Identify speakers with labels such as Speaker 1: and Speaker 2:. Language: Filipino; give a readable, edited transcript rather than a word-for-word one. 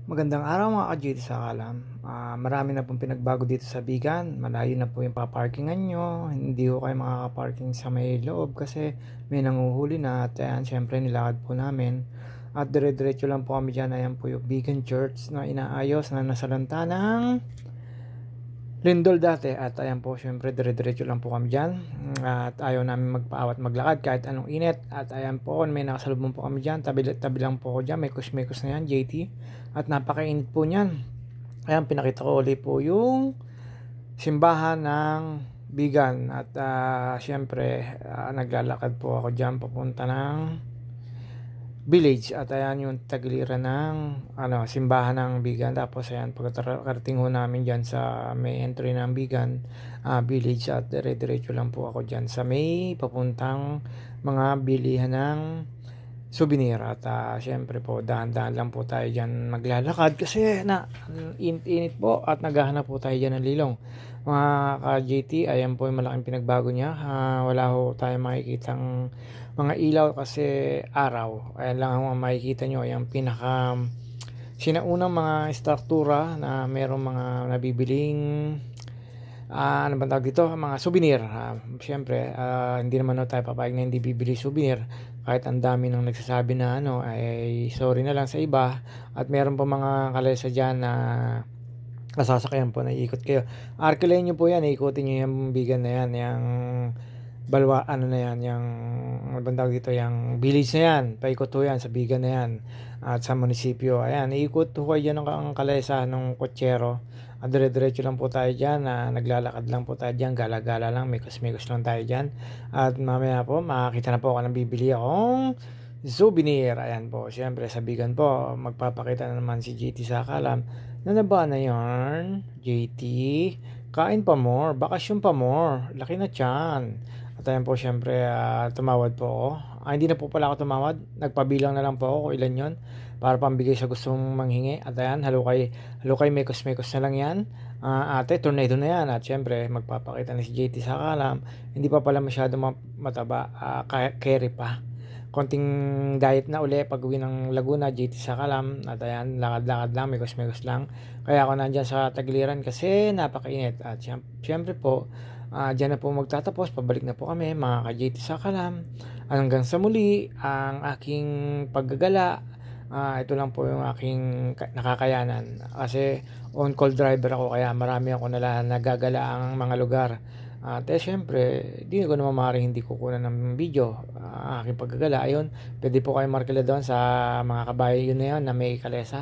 Speaker 1: Magandang araw mga ka-GT sa Kalam. Marami na pong pinagbago dito sa Bigan. Malayo na po yung paparkingan nyo. Hindi ko kayo makakaparking sa may loob kasi may nanguhuli na. At ayan, syempre nilakad po namin. At dire-diretso lang po kami dyan. Ayan po yung Bigan Church na inaayos na nasalanta ng Lindol dati. At ayan po, syempre dire-diretso lang po kami dyan. At ayaw namin magpaawat maglakad kahit anong init. At ayan po, may nakasalubong po kami dyan. Tabi lang po ako dyan. May kusmekos na yan, JT. At napakainit po niyan. Ayan, pinakita ko ulit po yung simbahan ng Bigan. At syempre, naglalakad po ako dyan papunta ng village. At ayan yung tagiliran ng simbahan ng Bigan. Tapos ayan, pagkarating ho namin dyan sa may entry ng Bigan village. At dire-diretso lang po ako dyan sa may papuntang mga bilihan ng souvenir. At syempre po, dahan-dahan lang po tayo dyan maglalakad kasi init po at naghahanap po tayo dyan ng lilong. Mga ka-JT, ayan po yung malaking pinagbago niya. Wala ho tayo makikitang mga ilaw kasi araw. Ayan lang ang makikita nyo, yung pinaka sinaunang mga struktura na merong mga nabibiling ano ba tawag dito, mga souvenir. Siyempre, hindi naman tayo papayag na hindi bibili souvenir kahit ang dami nang nagsasabi na ay sorry na lang sa iba. At meron pa mga kalesa dyan na nasasakyan po na iikot kayo. Arkilayin nyo po yan, ikutin nyo yung Bigan na yan, yung balwa, yung ano bang tawag dito, yung village na yan, paikot ho yan sa Bigan na yan at sa munisipyo. Ayan, iikot ho kayo dyan ang kalesa ng kotsero. At dire-diretso lang po tayo dyan, naglalakad lang po tayo dyan, gala-gala lang, mikos-mikos lang tayo dyan. At mamaya po, makakita na po ako ng bibili akong souvenir. Ayan po, syempre sa Bigan po, magpapakita na naman si JT sa Kalam. Nanaba na yarn, JT, kain pa more, bakasyon pa more, laki na tiyan. At ayan po, syempre, tumawad po ako. Hindi na po pala ako tumawad. Nagpabilang na lang po ako kung ilan yon para pambigay sa gustong manghingi. At ayan, halukay, mekos-mekos na lang yan. Ate, tornado na yan. At syempre, magpapakita na si JT sa Kalam. Hindi pa pala masyado mataba. Carry pa. Konting diet na uli pag uwi ng Laguna, JT sa Kalam. At ayan, lakad-lakad lang, mekos-mekos lang. Kaya ako nandyan sa Tagiliran kasi napakainit. At syempre po, dyan na po magtatapos. Pabalik na po kami mga ka-JT sa Kalam. Hanggang sa muli ang aking paggagala. Ito lang po yung aking nakakayanan kasi on call driver ako kaya marami ako nagagala ang mga lugar. At syempre di ko naman maaaring hindi kukunan ng video aking paggagala. Ayun, pwede po kayo markila doon sa mga kabayo yun na yun na may kalesa.